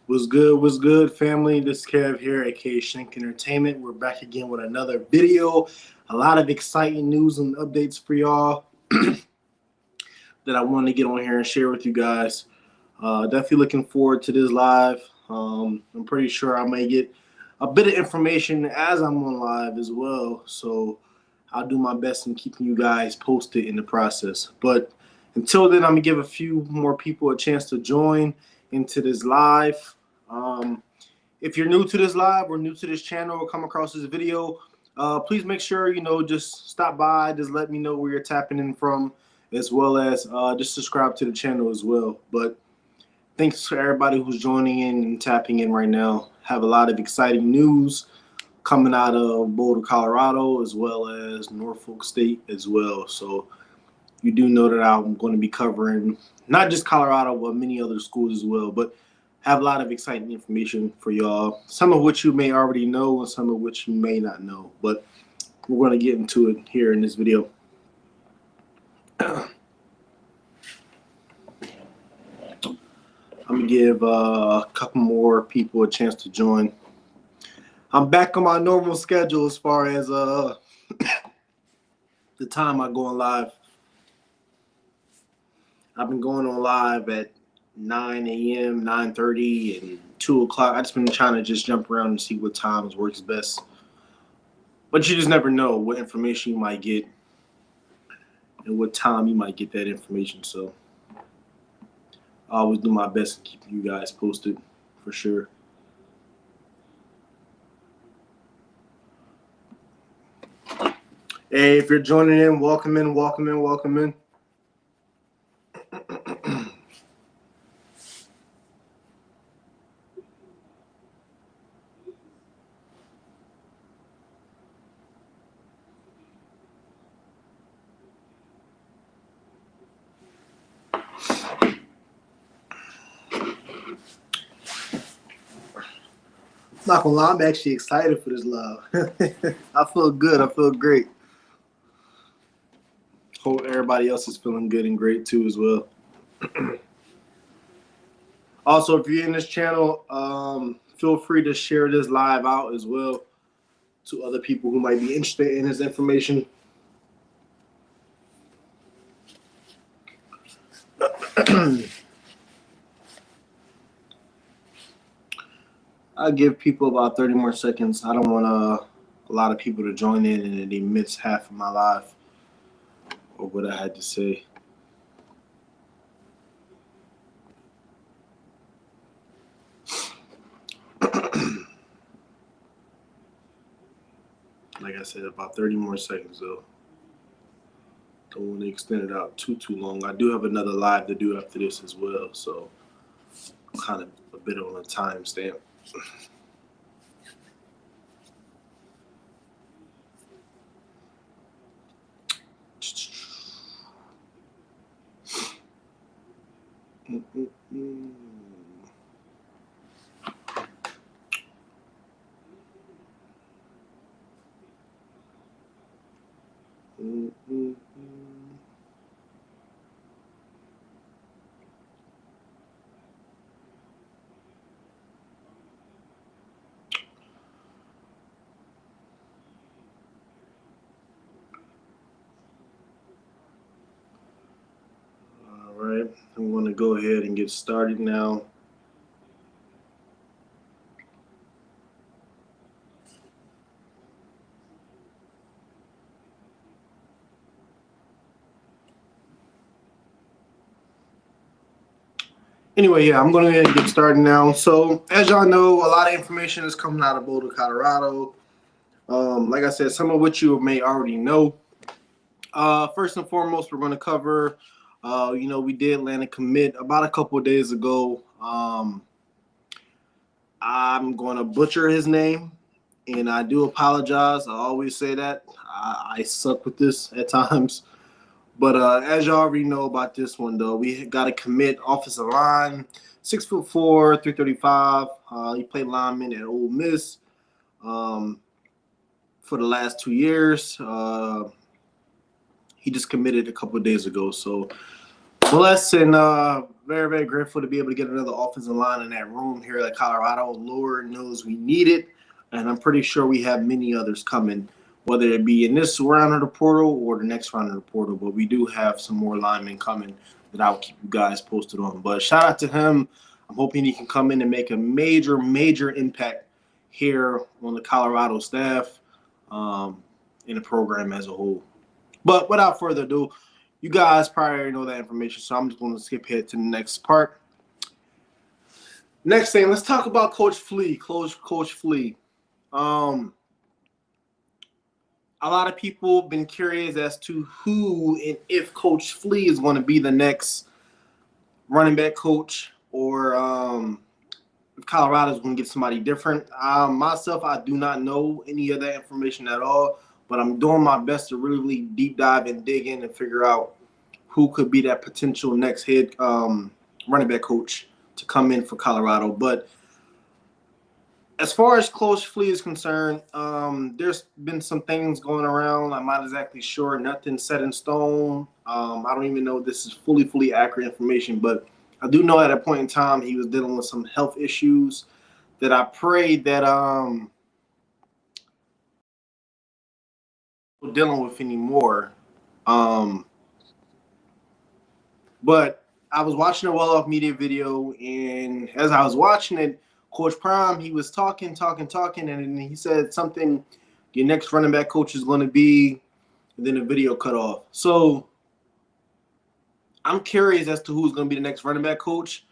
What's good, family? This is Kev here, aka Shank Entertainment. We're back again with another video. A lot of exciting news and updates for y'all that I want to get on here and share with you guys. Definitely looking forward to this live. I'm pretty sure I may get a bit of information as I'm on live as well. So I'll do my best in keeping you guys posted in the process. But until then, I'm going to give a few more people a chance to join into this live. If you're new to this live or new to this channel or come across this video, please make sure, just stop by. Just let me know where you're tapping in from, as well as just subscribe to the channel as well. But thanks to everybody who's joining in and tapping in right now. Have a lot of exciting news coming out of Boulder, Colorado, as well as Norfolk State as well. So you do know that I'm going to be covering not just Colorado, but many other schools as well. But have a lot of exciting information for y'all, some of which you may already know and some of which you may not know. But we're going to get into it here in this video. I'm going to give a couple more people a chance to join. I'm back on my normal schedule as far as the time I go on live. I've been going on live at 9 a.m., 9:30, and 2 o'clock. I've just been trying to just jump around and see what times works best. But you just never know what information you might get and what time you might get that information. So I always do my best to keep you guys posted for sure. Hey, if you're joining in, welcome in, welcome in, welcome in. Not gonna lie, I'm actually excited for this live. I feel good. I feel great. Hope everybody else is feeling good and great too as well. Also, if you're in this channel, feel free to share this live out as well to other people who might be interested in this information. I'll give people about 30 more seconds. I don't want a lot of people to join in and then they miss half of my live or what I had to say. Like I said, about 30 more seconds though. Don't want to extend it out too long. I do have another live to do after this as well, so I'm kind of a bit on a time stamp. All right, I'm going to go ahead and get started now. Anyway, yeah, I'm going to get started now. So, as y'all know, a lot of information is coming out of Boulder, Colorado. Like I said, some of which you may already know. First and foremost, we're going to cover, we did land a commit about a couple of days ago. I'm going to butcher his name, and I do apologize. I always say that. I suck with this at times. But as y'all already know about this one, though, we got a commit offensive line, 6'4", 335. He played lineman at Ole Miss for the last 2 years. He just committed a couple of days ago. So blessed and very, very grateful to be able to get another offensive line in that room here at Colorado. Lord knows we need it, and I'm pretty sure we have many others coming, whether it be in this round of the portal or the next round of the portal. But we do have some more linemen coming that I'll keep you guys posted on. But shout out to him. I'm hoping he can come in and make a major, major impact here on the Colorado staff, in the program as a whole. But without further ado, you guys probably already know that information, so I'm just going to skip ahead to the next part. Next thing, let's talk about Coach Flea. Coach Flea. A lot of people have been curious as to who and if Coach Flea is going to be the next running back coach, or if Colorado is going to get somebody different. Myself, I do not know any of that information at all, but I'm doing my best to really deep dive and dig in and figure out who could be that potential next head running back coach to come in for Colorado. But as far as Coach Flea is concerned, there's been some things going around. I'm not exactly sure. Nothing set in stone. I don't even know if this is fully accurate information, but I do know at a point in time he was dealing with some health issues that I prayed that dealing with anymore. But I was watching a well-off media video, and as I was watching it, Coach Prime, he was talking, and then he said something, your next running back coach is going to be, and then the video cut off. So I'm curious as to who's going to be the next running back coach.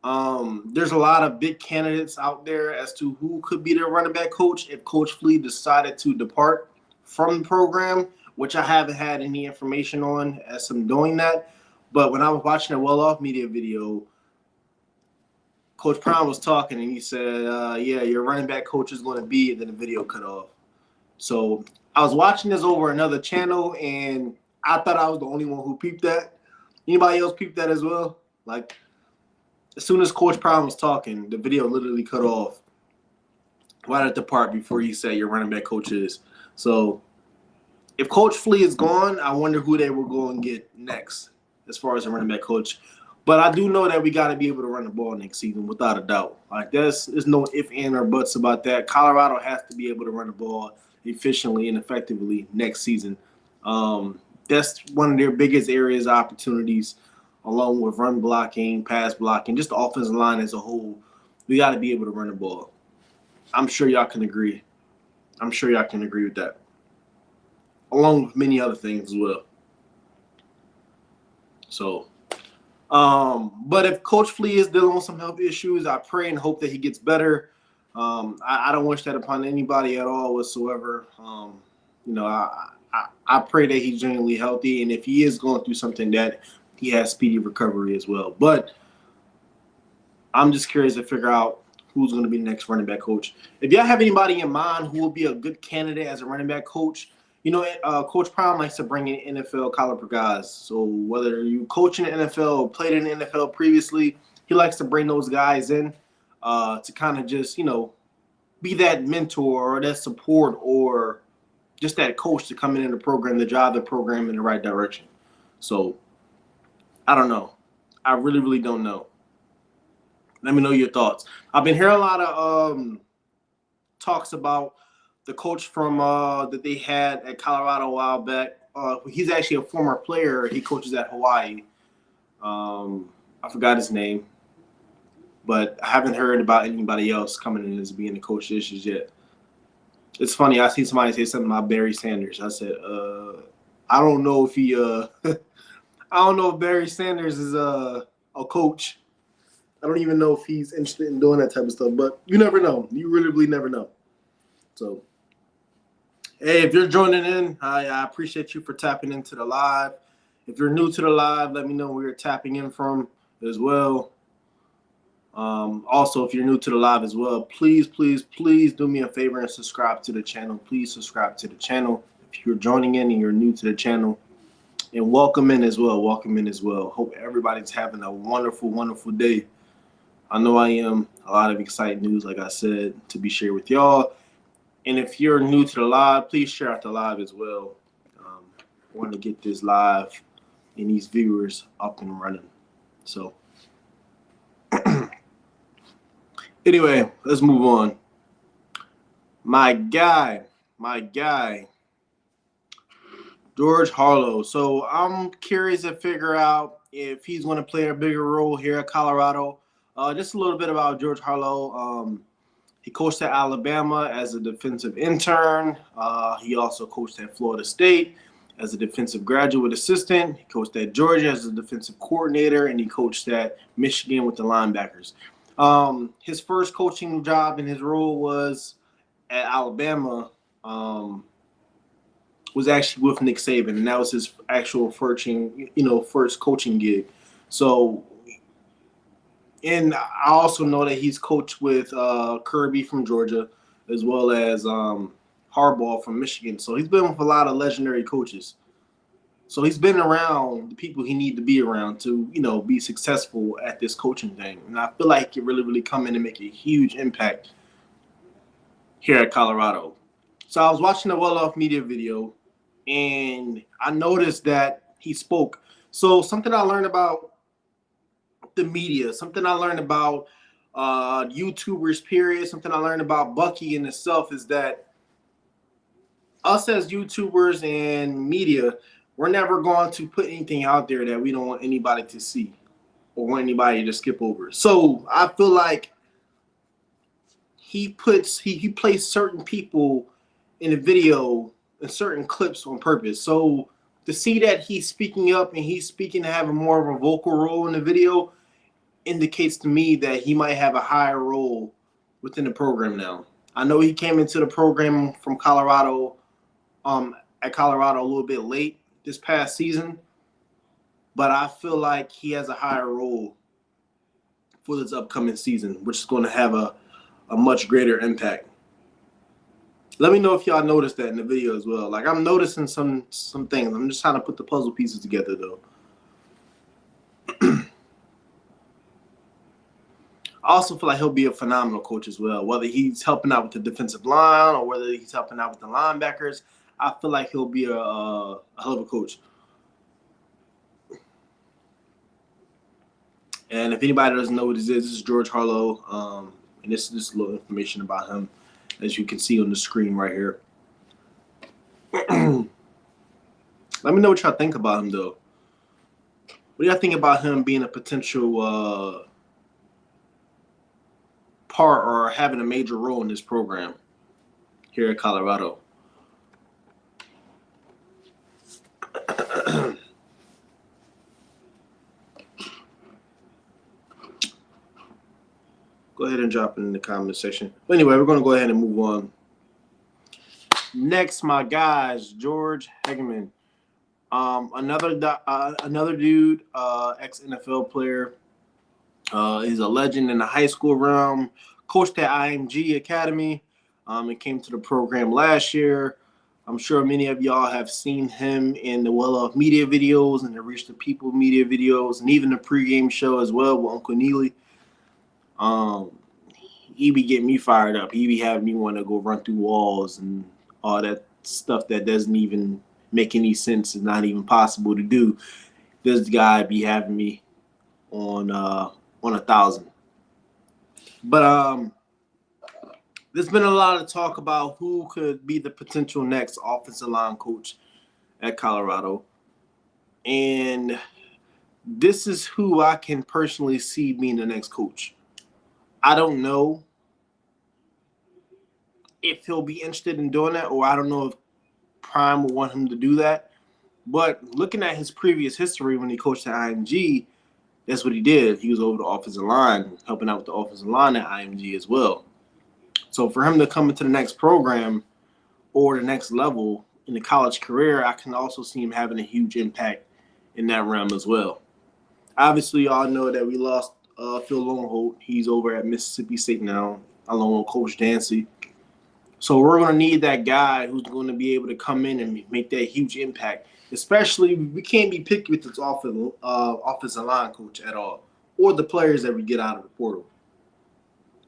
There's a lot of big candidates out there as to who could be the running back coach if Coach Flea decided to depart from the program, which I haven't had any information on as I'm doing that. But when I was watching a well-off media video, Coach Prime was talking, and he said, yeah, your running back coach is going to be, and then the video cut off. So I was watching this over another channel, and I thought I was the only one who peeped that. Anybody else peeped that as well? Like, as soon as Coach Prime was talking, the video literally cut off right at the part before he said your running back coach is. So if Coach Flea is gone, I wonder who they will go and get next as far as a running back coach. But I do know that we got to be able to run the ball next season without a doubt. Like, there's no if, and, or buts about that. Colorado has to be able to run the ball efficiently and effectively next season. That's one of their biggest areas of opportunities, along with run blocking, pass blocking, just the offensive line as a whole. We got to be able to run the ball. I'm sure y'all can agree. I'm sure y'all can agree with that, along with many other things as well. So, but if Coach Flea is dealing with some health issues, I pray and hope that he gets better. I don't wish that upon anybody at all whatsoever. I pray that he's genuinely healthy, and if he is going through something, that he has speedy recovery as well. But I'm just curious to figure out who's going to be the next running back coach. If y'all have anybody in mind who will be a good candidate as a running back coach, Coach Prime likes to bring in NFL caliber guys. So whether you coach in the NFL or played in the NFL previously, he likes to bring those guys in to kind of just, be that mentor or that support or just that coach to come in the program to drive the program in the right direction. So I don't know. I really don't know. Let me know your thoughts. I've been hearing a lot of talks about the coach from that they had at Colorado a while back. He's actually a former player. He coaches at Hawaii. I forgot his name, but I haven't heard about anybody else coming in as being the coach this yet. It's funny. I see somebody say something about Barry Sanders. I said, I don't know if he I don't know if Barry Sanders is a coach. I don't even know if he's interested in doing that type of stuff, but you never know. You really never know. So, hey, if you're joining in, I appreciate you for tapping into the live. If you're new to the live, let me know where you're tapping in from as well. Also, if you're new to the live as well, please do me a favor and subscribe to the channel. Please subscribe to the channel if you're joining in and you're new to the channel. And welcome in as well. Hope everybody's having a wonderful day. I know I am. A lot of exciting news, like I said, to be shared with y'all. And if you're new to the live, please share out the live as well. I want to get this live and these viewers up and running. So Anyway, let's move on. My guy, George Harlo. So I'm curious to figure out if he's going to play a bigger role here at Colorado. Just a little bit about George Harlo. He coached at Alabama as a defensive intern. He also coached at Florida State as a defensive graduate assistant. He coached at Georgia as a defensive coordinator, and he coached at Michigan with the linebackers. His first coaching job in his role was at Alabama. Was actually with Nick Saban, and that was his actual first coaching gig. So, and I also know that he's coached with Kirby from Georgia, as well as Harbaugh from Michigan. So he's been with a lot of legendary coaches. So he's been around the people he needs to be around to, be successful at this coaching thing. And I feel like he could really, really come in and make a huge impact here at Colorado. So I was watching the Well Off Media video, and I noticed that he spoke. So something I learned about the media, something I learned about YouTubers, period, something I learned about Bucky in itself is that us as YouTubers and media, we're never going to put anything out there that we don't want anybody to see or want anybody to skip over. So I feel like he plays certain people in a video in certain clips on purpose. So to see that he's speaking up and he's speaking to have a more of a vocal role in the video indicates to me that he might have a higher role within the program now. I know he came into the program from Colorado, at Colorado a little bit late this past season, but I feel like he has a higher role for this upcoming season, which is going to have a much greater impact. Let me know if y'all noticed that in the video as well. Like, I'm noticing some things. I'm just trying to put the puzzle pieces together, though. I also feel like he'll be a phenomenal coach as well. Whether he's helping out with the defensive line or whether he's helping out with the linebackers, I feel like he'll be a hell of a coach. And if anybody doesn't know what this is George Harlo, and this is just a little information about him, as you can see on the screen right here. Let me know what y'all think about him, though. What do y'all think about him being a potential part or having a major role in this program here at Colorado? Go ahead and drop it in the comment section. But anyway, we're going to go ahead and move on. Next, my guys, George Hegamin. Another dude, ex-NFL player. He's a legend in the high school realm. Coached at IMG Academy. And came to the program last year. I'm sure many of y'all have seen him in the Well Off Media videos and the Reach the People media videos, and even the pregame show as well with Uncle Neely. He be getting me fired up. He be having me want to go run through walls and all that stuff that doesn't even make any sense. It's not even possible to do. This guy be having me on 1,000. But there's been a lot of talk about who could be the potential next offensive line coach at Colorado. And this is who I can personally see being the next coach. I don't know if he'll be interested in doing that, or I don't know if Prime will want him to do that. But looking at his previous history when he coached at IMG, that's what he did. He was over the offensive line, helping out with the offensive line at IMG as well. So for him to come into the next program or the next level in the college career, I can also see him having a huge impact in that realm as well. Obviously, y'all know that we lost Phil Longholt. He's over at Mississippi State now, along with Coach Dancy. So we're going to need that guy who's going to be able to come in and make that huge impact. Especially, we can't be picky with this offensive line coach at all, or the players that we get out of the portal.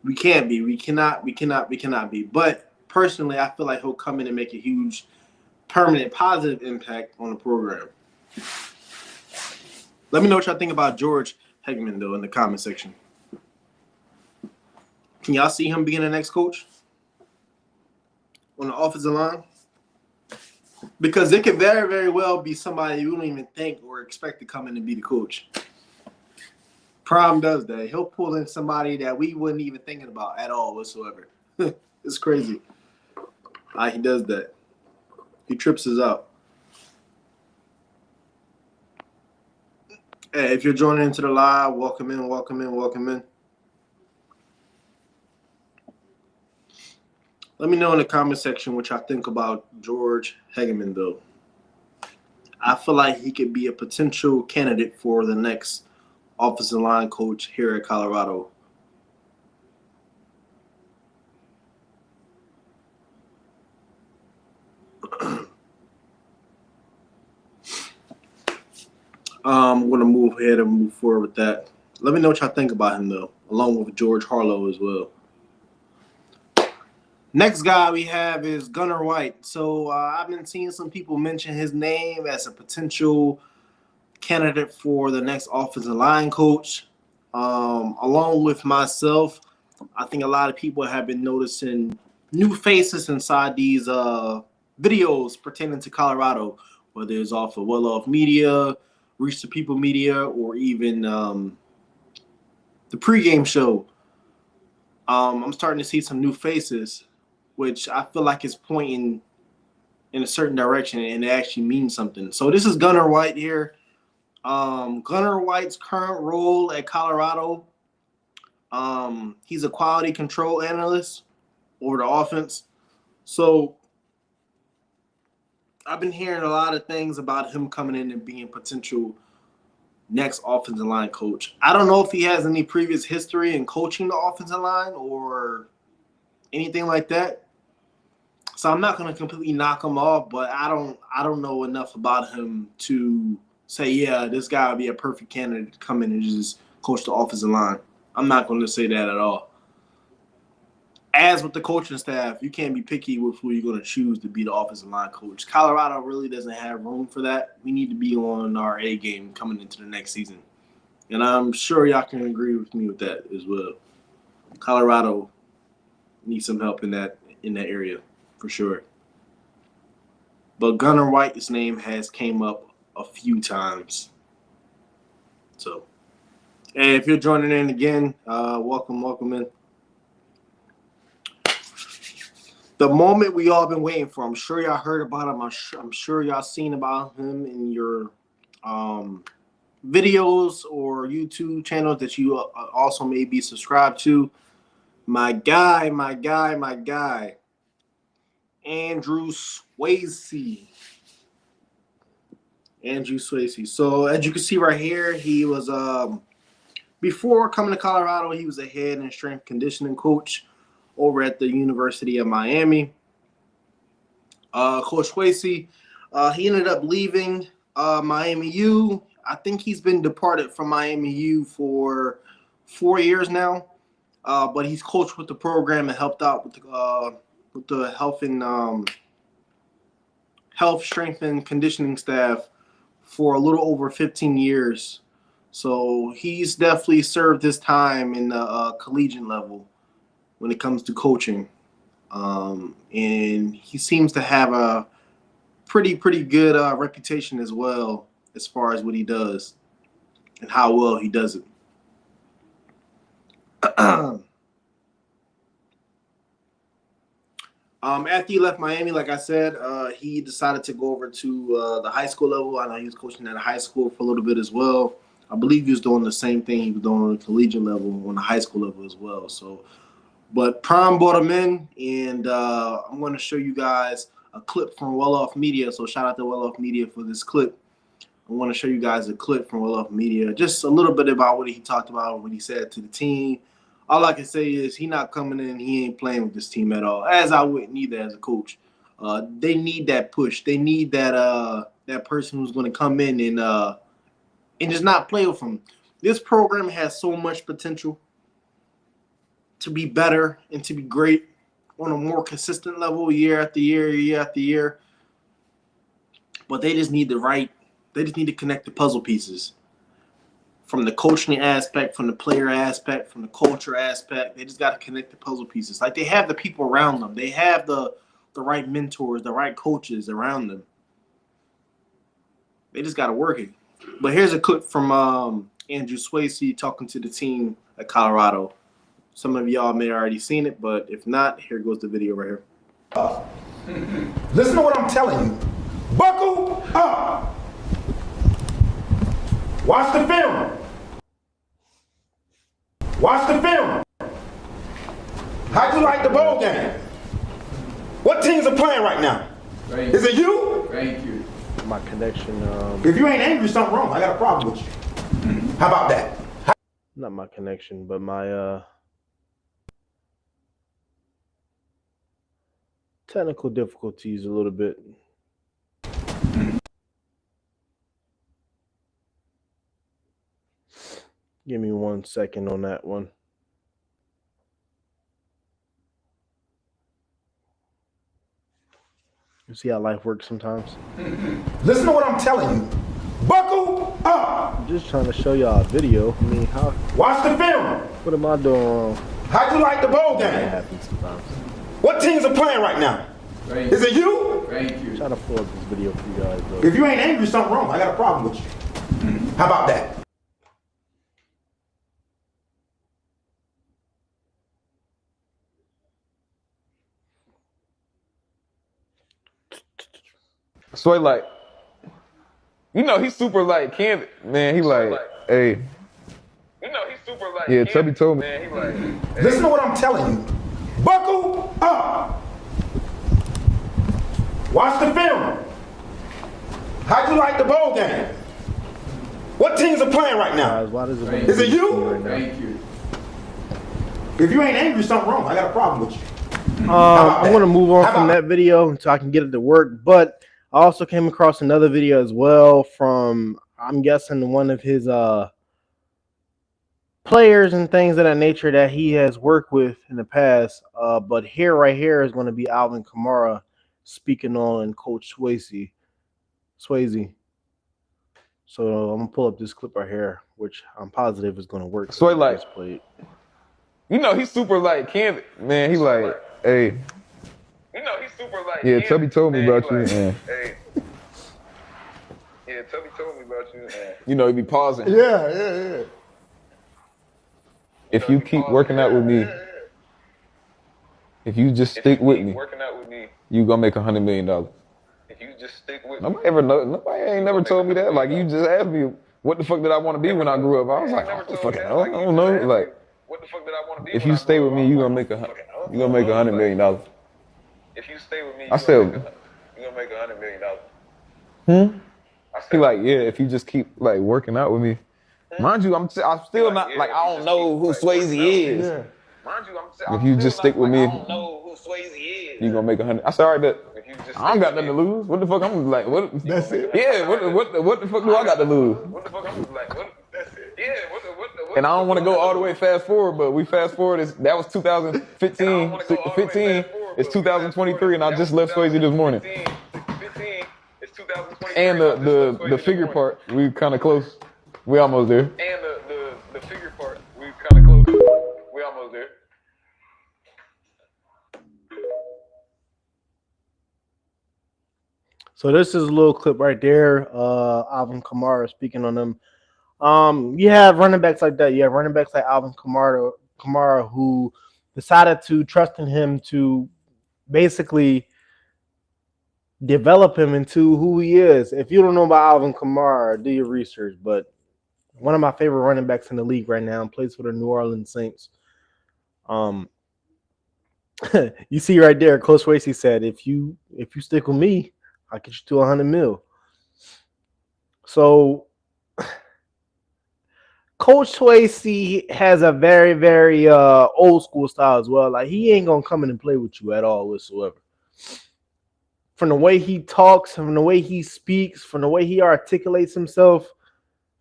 We can't be. We cannot be. But personally, I feel like he'll come in and make a huge, permanent, positive impact on the program. Let me know what y'all think about George Hegamin, though, in the comment section. Can y'all see him being the next coach on the offensive line? Because it could very, very well be somebody you don't even think or expect to come in and be the coach. Prime does that. He'll pull in somebody that we wouldn't even thinking about at all whatsoever. It's crazy. He does that. He trips us out. Hey, if you're joining into the live, welcome in, welcome in, welcome in. Let me know in the comment section what y'all think about George Hegamin, though. I feel like he could be a potential candidate for the next offensive line coach here at Colorado. I'm going to move ahead and move forward with that. Let me know what y'all think about him, though, along with George Harlo as well. Next guy we have is Gunnar White. So I've been seeing some people mention his name as a potential candidate for the next offensive line coach. Along with myself, I think a lot of people have been noticing new faces inside these videos pertaining to Colorado, whether it's off of Well Off Media, Reach the People Media, or even the pregame show. I'm starting to see some new faces, which I feel like is pointing in a certain direction and it actually means something. So this is Gunnar White here. Gunnar White's current role at Colorado, he's a quality control analyst over the offense. So I've been hearing a lot of things about him coming in and being potential next offensive line coach. I don't know if he has any previous history in coaching the offensive line or anything like that. So I'm not going to completely knock him off, but I don't know enough about him to say, yeah, this guy would be a perfect candidate to come in and just coach the offensive line. I'm not going to say that at all. As with the coaching staff, you can't be picky with who you're going to choose to be the offensive line coach. Colorado really doesn't have room for that. We need to be on our A game coming into the next season. And I'm sure y'all can agree with me with that as well. Colorado needs some help in that area for sure. But Gunnar White's name has came up a few times. So, hey, if you're joining in again, welcome in. The moment we all been waiting for. I'm sure y'all heard about him. I'm sure y'all seen about him in your videos or YouTube channels that you also may be subscribed to. My guy, Andrew Swasey. So as you can see right here, he was before coming to Colorado, he was a head and strength conditioning coach over at the University of Miami. Coach Swasey, he ended up leaving Miami U. I think he's been departed from Miami U for 4 years now, but he's coached with the program and helped out with the health, strength, and conditioning staff for a little over 15 years. So he's definitely served his time in the collegiate level when it comes to coaching. And he seems to have a pretty good reputation as well as far as what he does and how well he does it. After he left Miami, like I said, he decided to go over to the high school level. I know he was coaching at a high school for a little bit as well. I believe he was doing the same thing he was doing on the collegiate level, on the high school level as well. So, but Prime brought him in, and I'm going to show you guys a clip from Well Off Media. So shout out to Well Off Media for this clip. I want to show you guys a clip from Well Off Media, just a little bit about what he talked about, what he said to the team. All I can say is he not coming in, he ain't playing with this team at all, as I wouldn't either as a coach. They need that push. They need that person who's going to come in and just not play with them. This program has so much potential to be better and to be great on a more consistent level year after year. But they just need they just need to connect the puzzle pieces. from the coaching aspect, from the player aspect, from the culture aspect. They just got to connect the puzzle pieces. Like, they have the people around them. They have the right mentors, the right coaches around them. They just got to work it. But here's a clip from Andrew Swasey talking to the team at Colorado. Some of y'all may have already seen it, but if not, here goes the video right here. Listen to what I'm telling you. Buckle up. Watch the film. Watch the film. How'd you like the bowl game? What teams are playing right now? Is it you? Thank you. My connection. If you ain't angry, something wrong. I got a problem with you. How about that? Not my connection, but my technical difficulties a little bit. Give me 1 second on that one. You see how life works sometimes? Listen to what I'm telling you. Buckle up. I'm just trying to show y'all a video. I mean, how? Watch the film. What am I doing wrong? How'd you like the bowl That game? happens sometimes. What teams are playing right now? Is it you? Thank you. I'm trying to pull up this video for you guys, though. If you ain't angry, something wrong. I got a problem with you. How about that? So he like, you know, he's super like candid, man. He like, hey, you know, he's super like, yeah. Tubby told me, man. He like, hey. Listen to what I'm telling you. Buckle up. Watch the film. How'd you like the bowl game? What teams are playing right now? Guys, why does it Is it you? right now? Thank you. If you ain't angry, something wrong. I got a problem with you. I want to move on from that video so I can get it to work, but I also came across another video as well from, I'm guessing, one of his players and things of that nature that he has worked with in the past. But right here is going to be Alvin Kamara speaking on Coach Swasey. So I'm gonna pull up this clip right here, which I'm positive is gonna work. So he like, you know, he's super like candid, man. He like, hey, you know, he's super like, yeah. Tubby told me about you, man. Hey. Yeah, Tubby told me about you, man. You know, he be pausing. Yeah. If you keep working out with me, if you just stick with me, you gonna make $100 million. If you just stick with me. Nobody ain't never told me that. Like, you just asked me, what the fuck did I want to be when I grew up? I was like, I don't know. Like, what the fuck did I want to be? If you stay with me, you gonna make $100 million. If you stay with me, you gonna make $100 million. He like, yeah, if you just keep like working out with me. Mind you, I'm still not like, I don't know who Swasey is. Yeah. If you just stick with me, you gonna make 100. I said, all right, bet. I don't got nothing to lose. What the fuck? I'm like, what? That's it. Yeah. What the fuck do I got to lose? What the fuck? I'm like, what? That's it. Yeah. What? And I don't want to go all the way fast forward, but we fast forward. That was 2015. 15. It's 2023, and I just left Swasey this morning. And the figure part, we kind of close. We almost there. And the figure part, we kind of close. We almost there. So this is a little clip right there. Alvin Kamara speaking on them. You have running backs like that. You have running backs like Alvin Kamara who decided to trust in him to basically develop him into who he is. If you don't know about Alvin Kamara, do your research. But one of my favorite running backs in the league right now, plays for the New Orleans Saints. You see right there, Coach Swasey said, if you stick with me, I'll get you to 100 mil. So Coach Swasey has a very, very old school style as well. Like, he ain't gonna come in and play with you at all whatsoever. From the way he talks, from the way he speaks, from the way he articulates himself,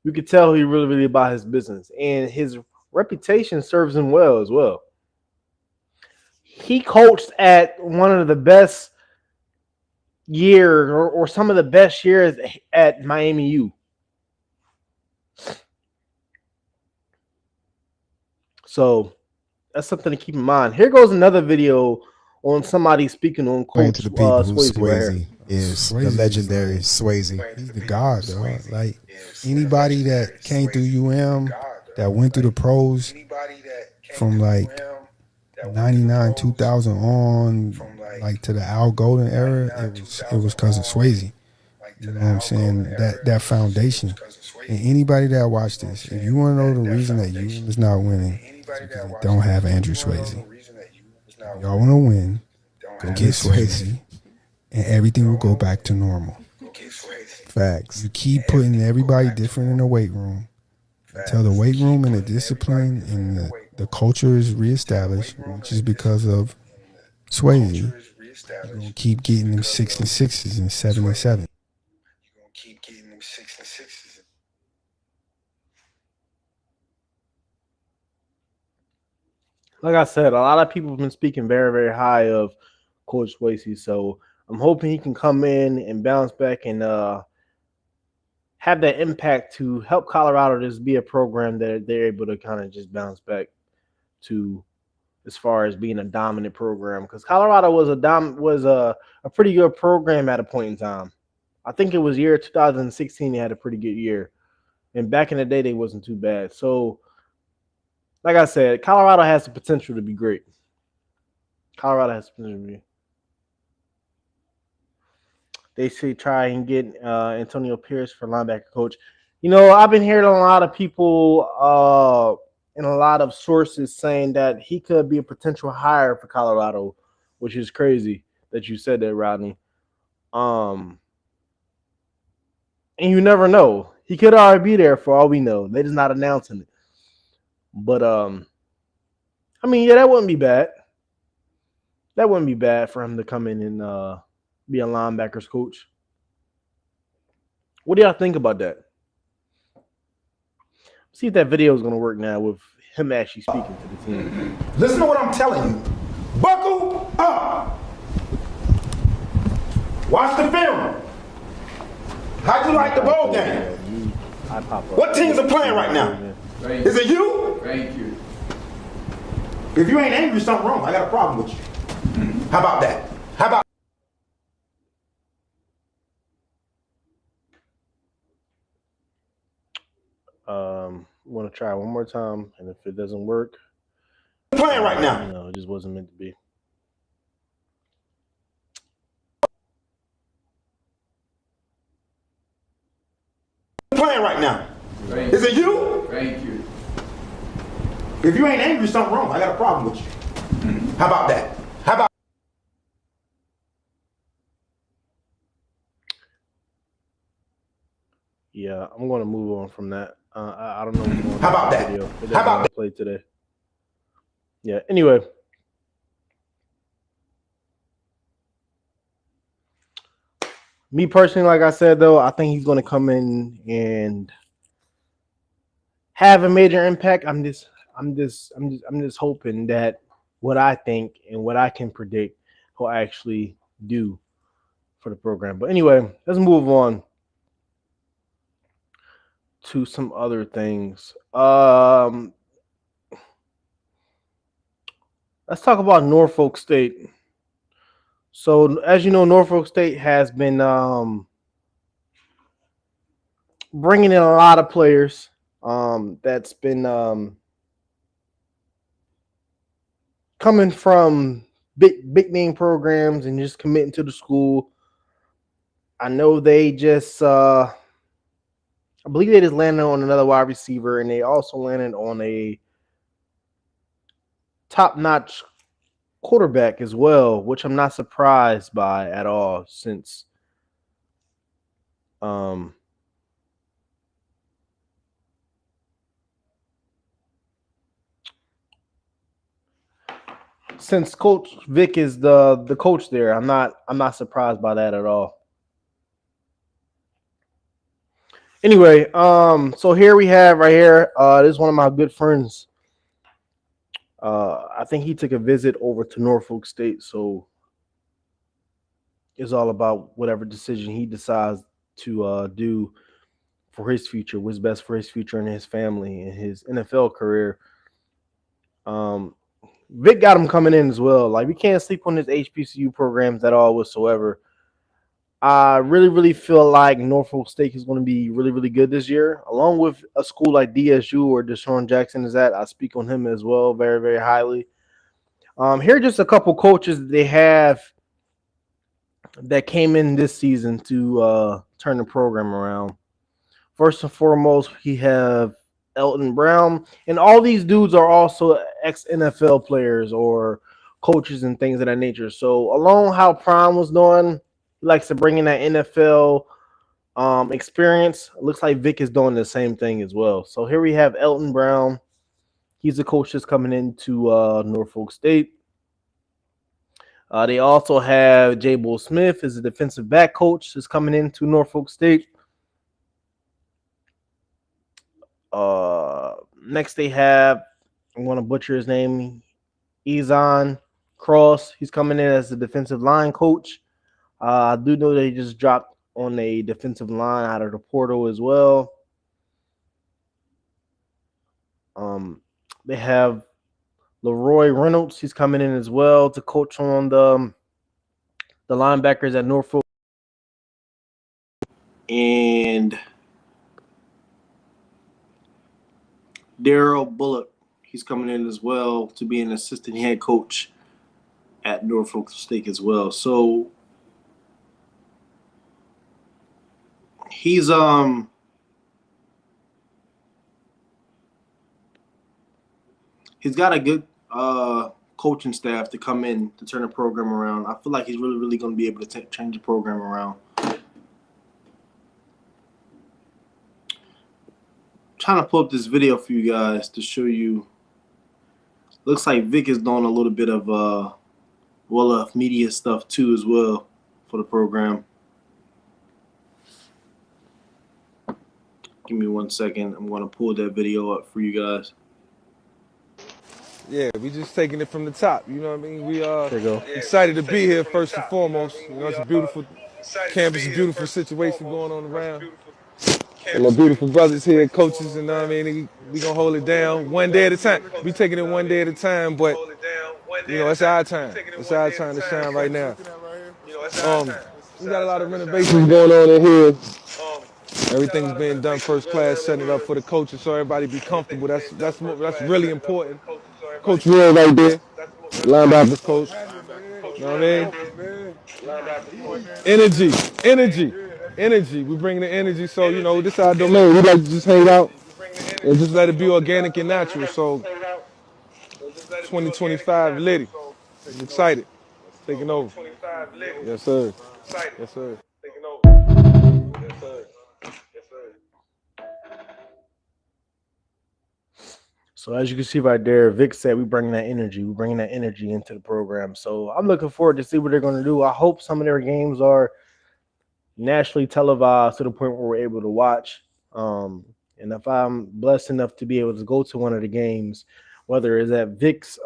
you can tell he really, really about his business. And his reputation serves him well as well. He coached at one of the best years or some of the best years at Miami U. So that's something to keep in mind. Here goes another video on somebody speaking on Explain Coach to the people who Swasey right here. Swasey is, Swasey the is legendary like- Swasey. He's the god, dog. Like anybody that came through UM, that went through the pros from like 99, 2000 on, like to the Al Golden era, it was cousin Swasey. You know what I'm saying? That foundation. And anybody that watched this, if you want to know the reason that UM is not winning, it's because they don't have Andrew Swasey. If y'all want to win, go get Swasey, and everything will go back to normal. Facts. You keep putting everybody different in the weight room until the weight room and the discipline and the culture is reestablished, which is because of Swasey. You're going to keep getting them 6 and 6s and 7 and 7. Like I said, a lot of people have been speaking very, very high of Coach Swasey. So I'm hoping he can come in and bounce back and have that impact to help Colorado just be a program that they're able to kind of just bounce back to as far as being a dominant program. Because Colorado was a pretty good program at a point in time. I think it was year 2016 they had a pretty good year. And back in the day, they wasn't too bad. So like I said, Colorado has the potential to be great. Colorado has the potential to be. They say try and get Antonio Pierce for linebacker coach. You know, I've been hearing a lot of people and a lot of sources saying that he could be a potential hire for Colorado, which is crazy that you said that, Rodney. And you never know. He could already be there for all we know. They're just not announcing it. But I mean, yeah, that wouldn't be bad. That wouldn't be bad for him to come in and be a linebackers coach. What do y'all think about that? See if that video is going to work now with him actually speaking to the team. Listen to what I'm telling you. Buckle up. Watch the film. How'd you like the bowl game? What teams are playing right now? Is it you? Thank you. If you ain't angry, something wrong. I got a problem with you. How about that? How about Want to try one more time, and if it doesn't work, playing right now? you know, it just wasn't meant to be. Playing right now? Is it you? Thank you. If you ain't angry, something wrong. I got a problem with you. How about that? How about? Yeah, I'm going to move on from that. I don't know what's going on. How about that? Video. It How about doesn't play today? Yeah. Anyway, me personally, like I said though, I think he's going to come in and have a major impact. I'm just hoping that what I think and what I can predict he'll actually do for the program. But anyway, let's move on to some other things. Let's talk about Norfolk State. So, as you know, Norfolk State has been bringing in a lot of players. That's been coming from big name programs and just committing to the school. I know they just I believe they just landed on another wide receiver, and they also landed on a top-notch quarterback as well, which I'm not surprised by at all, since Coach Vic is the coach there. I'm not surprised by that at all. Anyway, so here we have right here. This is one of my good friends. I think he took a visit over to Norfolk State, so it's all about whatever decision he decides to do for his future, what's best for his future and his family and his NFL career. Vic got him coming in as well. Like, we can't sleep on his HBCU programs at all whatsoever. I really, really feel like Norfolk State is going to be really, really good this year, along with a school like DSU or Deshaun Jackson is at. I speak on him as well very, very highly. Here are just a couple coaches that they have that came in this season to turn the program around. First and foremost, we have Elton Brown, and all these dudes are also ex-NFL players or coaches and things of that nature. So along how Prime was doing, he likes to bring in that NFL experience. It looks like Vic is doing the same thing as well. So here we have Elton Brown. He's the coach that's coming into Norfolk State. They also have J. Bull Smith as a defensive back coach that's coming into Norfolk State. Next they have, I'm going to butcher his name, Ezon Cross. He's coming in as the defensive line coach. I do know they just dropped on a defensive line out of the portal as well. They have Leroy Reynolds. He's coming in as well to coach on the linebackers at Norfolk. And Daryl Bullock, he's coming in as well to be an assistant head coach at Norfolk State as well. So he's got a good coaching staff to come in to turn the program around. I feel like he's really, really going to be able to change the program around. Trying to pull up this video for you guys to show you. Looks like Vic is doing a little bit of media stuff too as well for the program. Give me 1 second. I'm going to pull that video up for you guys. Yeah, we just taking it from the top. You know what I mean? We are excited to be here first and foremost. You know, it's a beautiful campus, a beautiful situation going on around. And my beautiful brothers here, coaches, and I mean, we gonna hold it down one day at a time. We taking it one day at a time, but you know, it's our time. It's our time to shine right now. We got a lot of renovations going on in here. Everything's being done first class, setting it up for the coaches so everybody be comfortable. That's really important. Coach Will right there, linebackers coach. You know what I mean? Energy. We bring the energy. So you know, this is our domain. We like to just hang out and just let it be organic and natural. So 2025 litty. I'm excited. Taking over. Yes, sir. Yes, sir. So as you can see right there, Vic said we're bringing that energy. We're bringing that energy into the program. So I'm looking forward to see what they're going to do. I hope some of their games are nationally televised to the point where we're able to watch. And if I'm blessed enough to be able to go to one of the games, whether it's at Vic's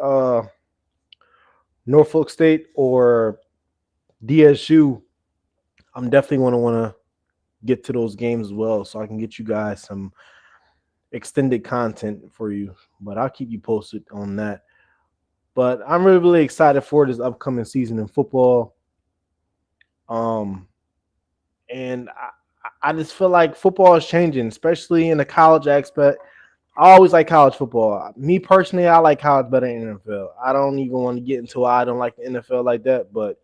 Norfolk State or DSU, I'm definitely going to want to get to those games as well so I can get you guys some extended content for you, but I'll keep you posted on that. But I'm really, really excited for this upcoming season in football. And I just feel like football is changing, especially in the college aspect. I always like college football. Me personally, I like college better than NFL. I don't even want to get into why I don't like the NFL like that, but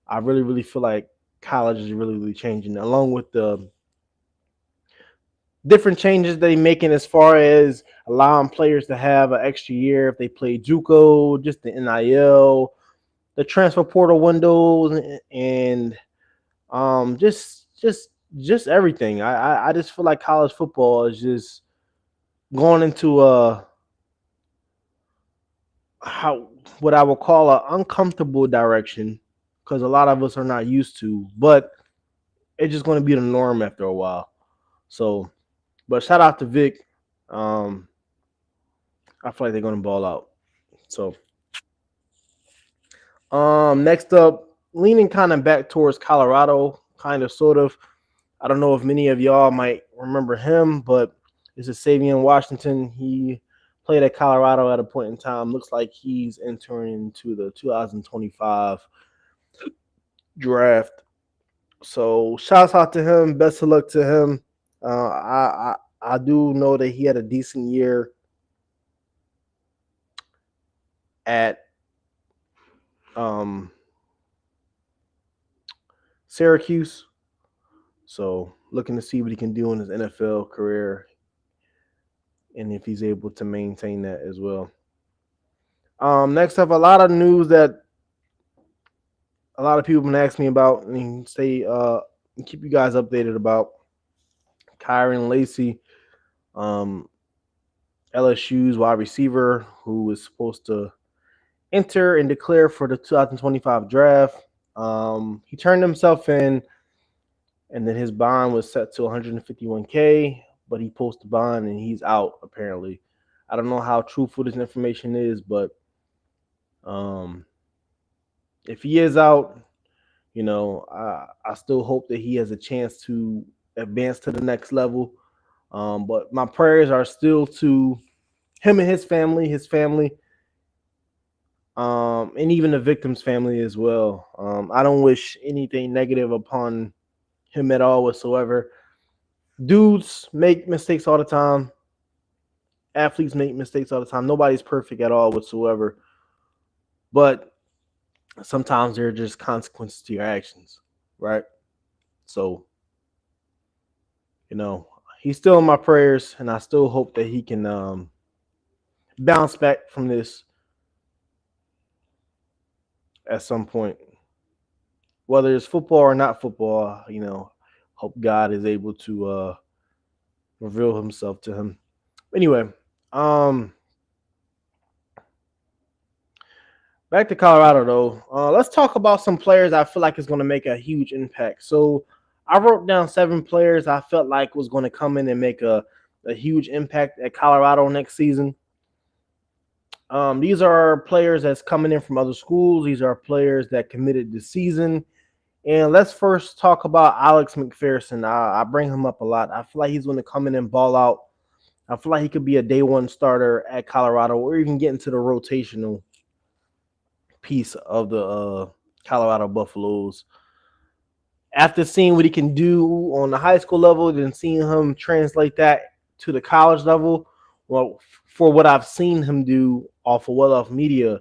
I really, really feel like college is really, really changing, along with the different changes they making as far as allowing players to have an extra year if they play JUCO, just the NIL, the transfer portal windows, and just everything. I just feel like college football is just going into what I would call an uncomfortable direction because a lot of us are not used to, but it's just going to be the norm after a while. So, but shout out to Vic. I feel like they're going to ball out. So, next up, leaning kind of back towards Colorado, kind of, sort of. I don't know if many of y'all might remember him, but it's a Savion Washington. He played at Colorado at a point in time. Looks like he's entering into the 2025 draft. So shouts out to him. Best of luck to him. I do know that he had a decent year at Syracuse. So looking to see what he can do in his NFL career and if he's able to maintain that as well. Next up, a lot of news that a lot of people have been asking me about and stay keep you guys updated about. Kyron Lacey, LSU's wide receiver, who was supposed to enter and declare for the 2025 draft. He turned himself in, and then his bond was set to $151K, but he posted bond and he's out apparently. I don't know how truthful this information is, but if he is out, you know, I still hope that he has a chance to advance to the next level. But my prayers are still to him and his family, and even the victim's family as well. I don't wish anything negative upon him at all whatsoever. Dudes make mistakes all the time. Athletes make mistakes all the time. Nobody's perfect at all whatsoever. But sometimes there are just consequences to your actions, right? So, you know, he's still in my prayers, and I still hope that he can bounce back from this at some point. Whether it's football or not football, you know, hope God is able to reveal himself to him. Anyway, back to Colorado though. Let's talk about some players I feel like is going to make a huge impact. So I wrote down 7 players I felt like was going to come in and make a huge impact at Colorado next season. These are players that's coming in from other schools. These are players that committed this season. And let's first talk about Alex McPherson. I bring him up a lot. I feel like he's going to come in and ball out. I feel like he could be a day one starter at Colorado or even get into the rotational piece of the Colorado Buffaloes. After seeing what he can do on the high school level, then seeing him translate that to the college level, well, for what I've seen him do off of well-off media,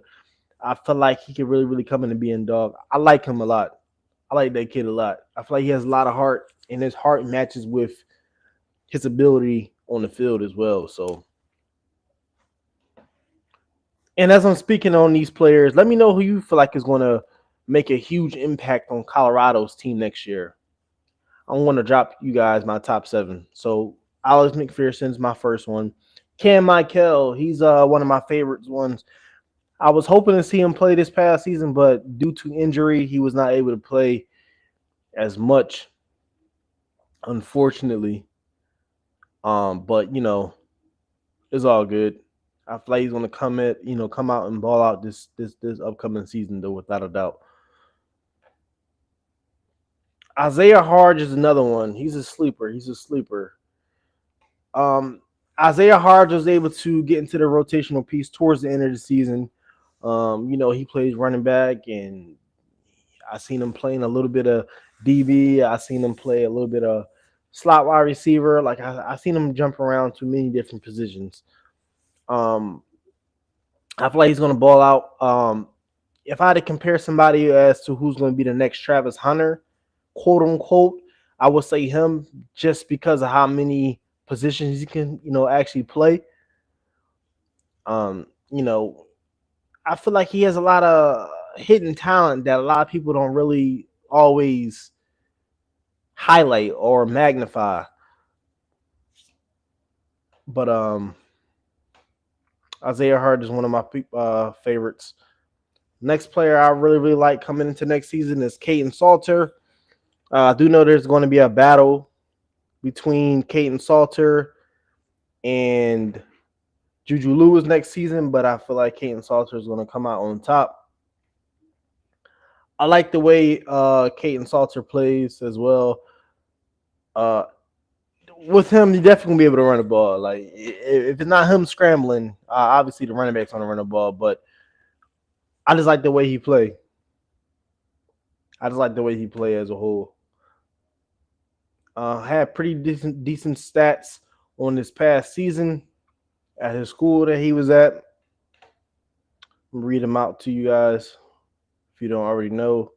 I feel like he could really, really come in and be in dog. I like him a lot. I like that kid a lot. I feel like he has a lot of heart, and his heart matches with his ability on the field as well. So, and as I'm speaking on these players, let me know who you feel like is going to make a huge impact on Colorado's team next year. I want to drop you guys my top 7. So Alex McPherson's my first one. Cam Michael, he's one of my favorites ones. I was hoping to see him play this past season, but due to injury, he was not able to play as much, unfortunately. But you know, it's all good. I feel like he's gonna come out and ball out this upcoming season, though, without a doubt. Isaiah Harge is another one. He's a sleeper. Isaiah Harge was able to get into the rotational piece towards the end of the season. You know, he plays running back, and I seen him playing a little bit of DB. I seen him play a little bit of slot wide receiver. Like I seen him jump around to many different positions. I feel like he's gonna ball out. If I had to compare somebody as to who's gonna be the next Travis Hunter, quote unquote, I would say him just because of how many positions he can, actually play. You know, I feel like he has a lot of hidden talent that a lot of people don't really always highlight or magnify. But Isaiah Hart is one of my favorites. Next player I really, really like coming into next season is Caden Salter. I do know there's going to be a battle between Caden Salter and Juju Lewis next season, but I feel like Caden Salter is going to come out on top. I like the way Caden Salter plays as well. with him, you definitely gonna be able to run the ball. Like if it's not him scrambling, obviously the running back's gonna run the ball. But I just like the way he play. I just like the way he play as a whole. Had pretty decent stats on this past season at his school that he was at. I'm read them out to you guys if you don't already know.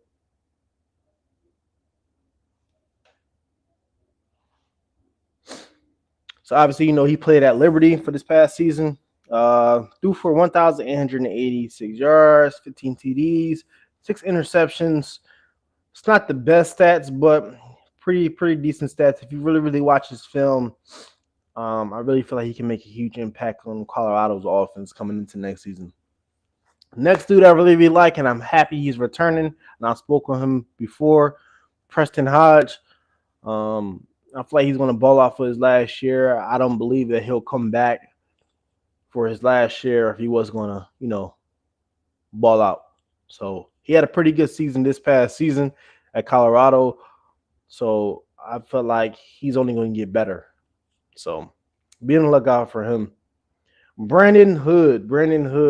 So obviously, he played at Liberty for this past season. Threw for 1,886 yards, 15 TDs, 6 interceptions. It's not the best stats, but pretty decent stats. If you really watch his film, I really feel like he can make a huge impact on Colorado's offense coming into next season. Next dude I really like, and I'm happy he's returning, and I spoke on him before, Preston Hodge. I feel like he's going to ball out for his last year. I don't believe that he'll come back for his last year if he was going to, ball out. So he had a pretty good season this past season at Colorado. So I felt like he's only going to get better. So be on the lookout for him. Brandon Hood.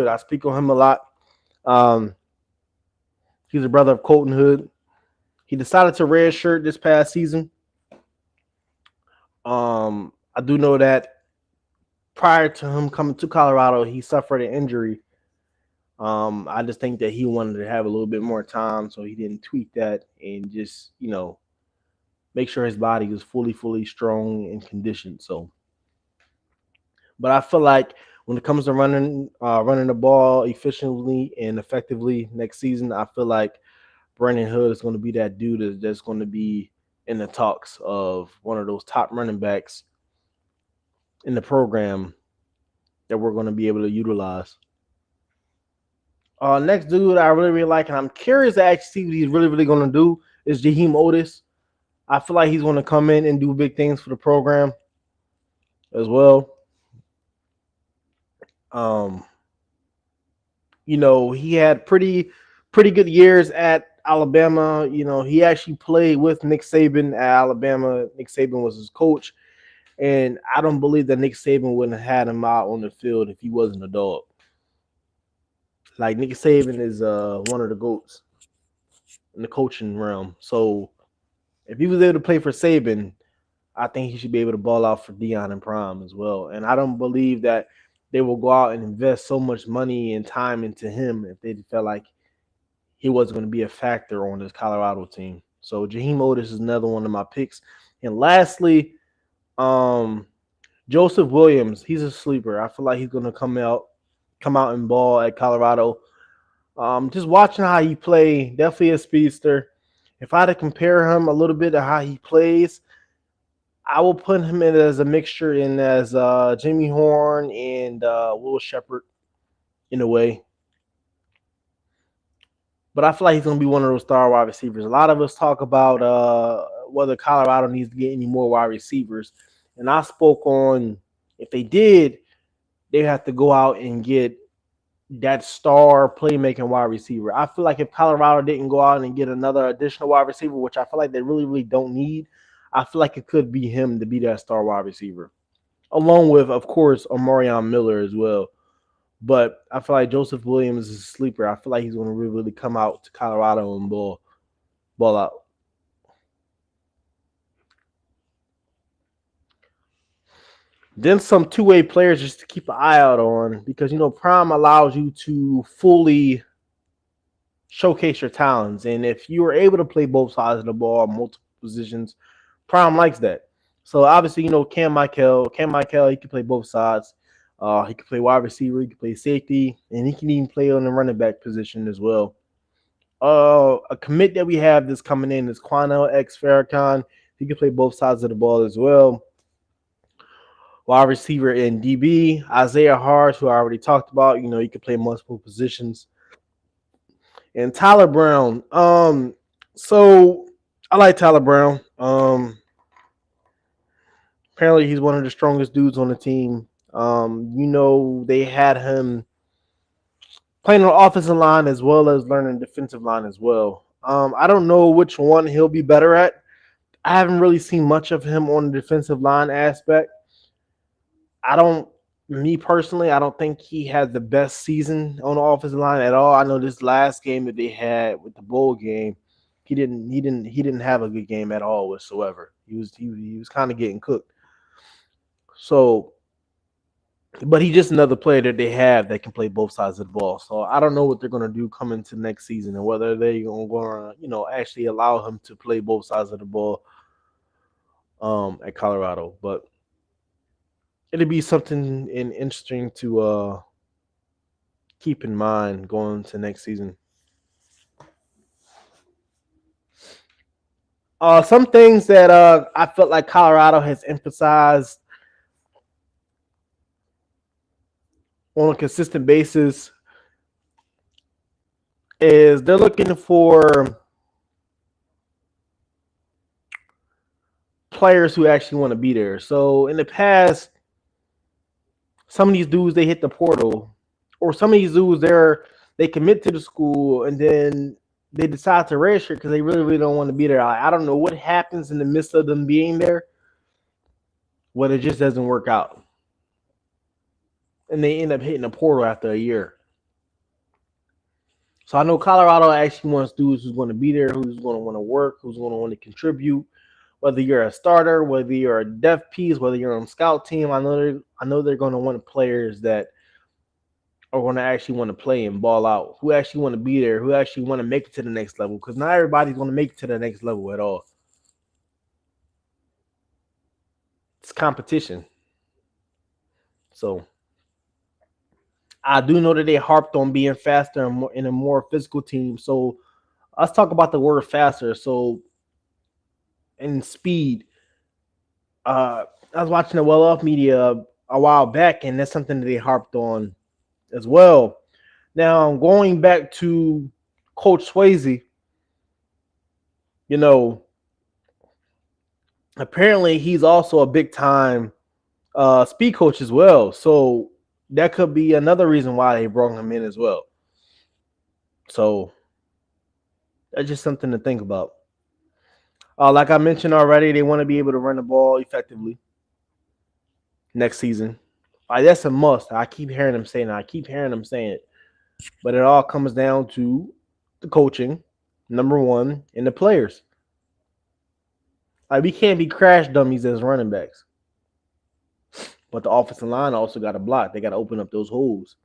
I speak on him a lot. He's a brother of Colton Hood. He decided to redshirt this past season. I do know that prior to him coming to Colorado, he suffered an injury. I just think that he wanted to have a little bit more time, so he didn't tweak that and just, make sure his body was fully strong and conditioned. So, but I feel like when it comes to running the ball efficiently and effectively next season, I feel like Brandon Hood is going to be that dude that's going to be in the talks of one of those top running backs in the program that we're going to be able to utilize. Next dude I really like, and I'm curious to actually see what he's really going to do, is Jaheim Otis. I feel like he's going to come in and do big things for the program as well. He had pretty good years at Alabama. He actually played with Nick Saban at Alabama. Nick Saban was his coach. And I don't believe that Nick Saban wouldn't have had him out on the field if he wasn't a dog. Like, Nick Saban is one of the GOATs in the coaching realm. So if he was able to play for Saban, I think he should be able to ball out for Deion and Prime as well. And I don't believe that they will go out and invest so much money and time into him if they felt like he wasn't going to be a factor on this Colorado team. So Jaheim Otis is another one of my picks. And lastly, Joseph Williams. He's a sleeper. I feel like he's going to come out and ball at Colorado. Just watching how he play, definitely a speedster. If I had to compare him a little bit to how he plays, I will put him in as a mixture in as Jimmy Horn and Will Shepard in a way. But I feel like he's going to be one of those star wide receivers. A lot of us talk about whether Colorado needs to get any more wide receivers. And I spoke on, if they did, they have to go out and get that star playmaking wide receiver. I feel like if Colorado didn't go out and get another additional wide receiver, which I feel like they really don't need, I feel like it could be him to be that star wide receiver. Along with, of course, Omarion Miller as well. But I feel like Joseph Williams is a sleeper. I feel like he's going to really come out to Colorado and ball out. Then some two-way players just to keep an eye out on, because, Prime allows you to fully showcase your talents. And if you are able to play both sides of the ball, multiple positions, Prime likes that. So obviously, Cam Michael, he can play both sides. He can play wide receiver, he can play safety, and he can even play on the running back position as well. A commit that we have that's coming in is Quanell X Farrakhan. He can play both sides of the ball as well. Wide receiver and DB, Isaiah Hart, who I already talked about. He can play multiple positions. And Tyler Brown. So I like Tyler Brown. Apparently he's one of the strongest dudes on the team. They had him playing on the offensive line as well as learning defensive line as well. I don't know which one he'll be better at. I haven't really seen much of him on the defensive line aspect. Me personally, I don't think he had the best season on the offensive line at all. I know this last game that they had with the bowl game, he didn't have a good game at all whatsoever. He was kind of getting cooked. So, but he's just another player that they have that can play both sides of the ball. So I don't know what they're going to do coming to next season and whether they're going to actually allow him to play both sides of the ball at Colorado. But it'd be something interesting to keep in mind going to next season. Some things that I felt like Colorado has emphasized on a consistent basis is they're looking for players who actually want to be there. So in the past, some of these dudes they hit the portal, or some of these dudes they commit to the school and then they decide to register because they really don't want to be there. I don't know what happens in the midst of them being there, but it just doesn't work out, and they end up hitting the portal after a year. So I know Colorado actually wants dudes who's going to be there, who's going to want to work, who's going to want to contribute. Whether you're a starter, whether you're a depth piece, whether you're on scout team, I know they're going to want players that are going to actually want to play and ball out, who actually want to be there, who actually want to make it to the next level. Because not everybody's going to make it to the next level at all. It's competition. So I do know that they harped on being faster and in a more physical team. So let's talk about the word faster. So in speed, I was watching the Well Off Media a while back, and that's something that they harped on as well. Now, going back to Coach Swasey, apparently he's also a big time speed coach as well. So that could be another reason why they brought him in as well. So that's just something to think about. Like I mentioned already, they want to be able to run the ball effectively next season. That's a must. I keep hearing them saying it. But it all comes down to the coaching, number one, and the players. We can't be crash dummies as running backs. But the offensive line also got to block. They got to open up those holes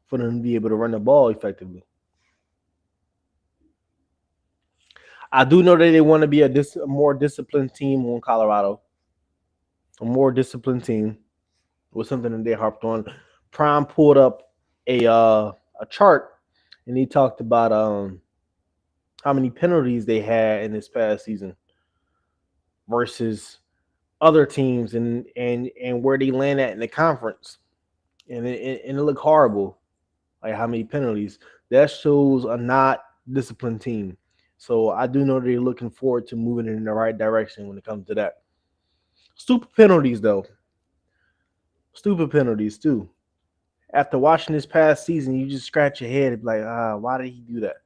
for them to be able to run the ball effectively. I do know that they want to be a more disciplined team on Colorado. A more disciplined team was something that they harped on. Prime pulled up a chart, and he talked about how many penalties they had in this past season versus other teams and where they land at in the conference. And it looked horrible, like how many penalties. That shows a not disciplined team. So I do know they're looking forward to moving in the right direction when it comes to that. Stupid penalties, though. Stupid penalties, too. After watching this past season, you just scratch your head and be like, why did he do that?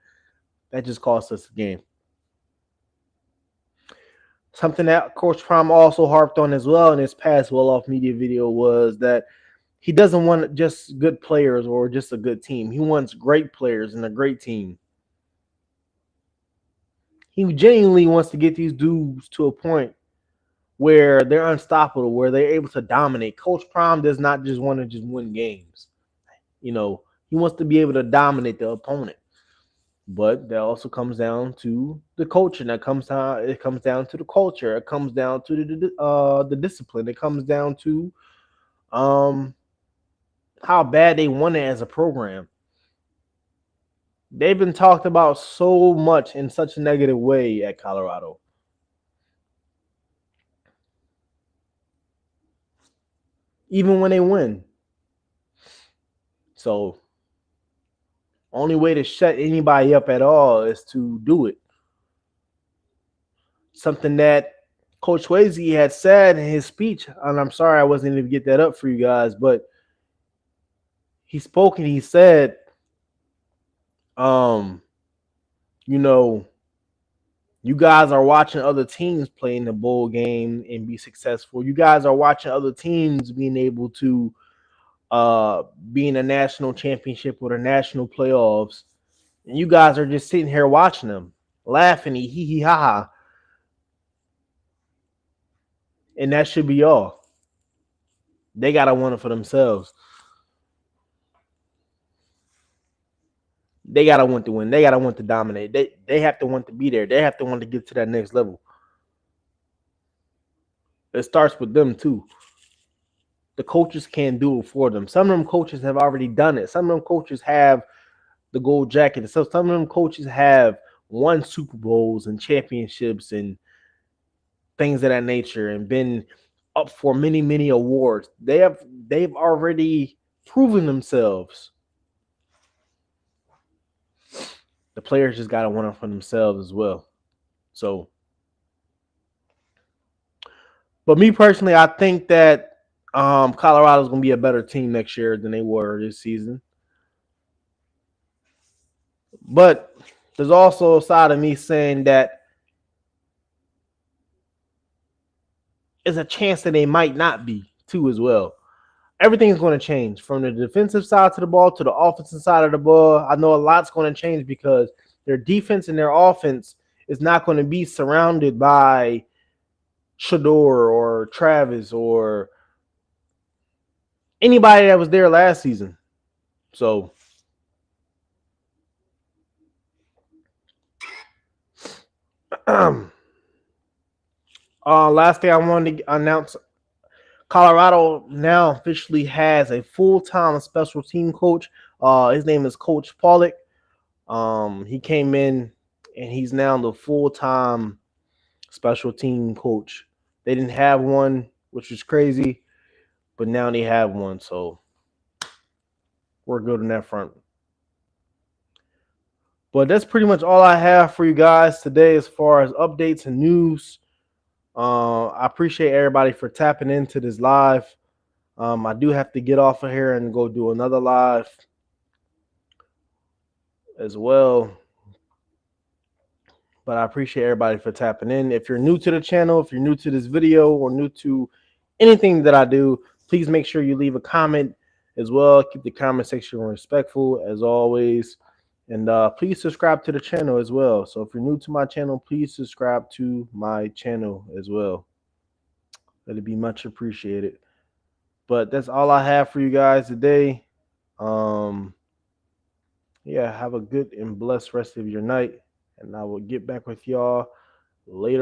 That just cost us the game. Something that Coach Prime also harped on as well in his past well-off media video was that he doesn't want just good players or just a good team. He wants great players and a great team. He genuinely wants to get these dudes to a point where they're unstoppable, where they're able to dominate. Coach Prime does not just want to just win games. He wants to be able to dominate the opponent. But that also comes down to the coaching. It comes down to the culture. It comes down to the discipline. It comes down to how bad they want it as a program. They've been talked about so much in such a negative way at Colorado. Even when they win. So, only way to shut anybody up at all is to do it. Something that Coach Swasey had said in his speech, and I'm sorry I wasn't able to get that up for you guys, but he spoke and he said, You guys are watching other teams play in the bowl game and be successful. You guys are watching other teams being able to be in a national championship or the national playoffs. And you guys are just sitting here watching them, laughing, hee hee ha ha. And that should be all. They gotta want it for themselves. They gotta want to win. They gotta want to dominate. They have to want to be there. They have to want to get to that next level. It starts with them too. The coaches can't do it for them. Some of them coaches have already done it. Some of them coaches have the gold jacket. So some of them coaches have won Super Bowls and championships and things of that nature and been up for many, many awards. They've already proven themselves. The players just got to want it for themselves as well. So, but me personally, I think that Colorado's going to be a better team next year than they were this season. But there's also a side of me saying that there's a chance that they might not be too as well. Everything's going to change from the defensive side to the ball to the offensive side of the ball. I know a lot's going to change because their defense and their offense is not going to be surrounded by Shador or Travis or anybody that was there last season. So last thing I wanted to announce, Colorado now officially has a full-time special team coach. His name is Coach Pollock. He came in and he's now the full-time special team coach. They didn't have one, which was crazy, but now they have one, so we're good on that front. But that's pretty much all I have for you guys today as far as updates and news. I appreciate everybody for tapping into this live. I do have to get off of here and go do another live as well. But I appreciate everybody for tapping in. If you're new to the channel, if you're new to this video or new to anything that I do, please make sure you leave a comment as well. Keep the comment section respectful as always. And please subscribe to the channel as well. So if you're new to my channel, please subscribe to my channel as well. That'd be much appreciated. But that's all I have for you guys today. Yeah, have a good and blessed rest of your night. And I will get back with y'all later.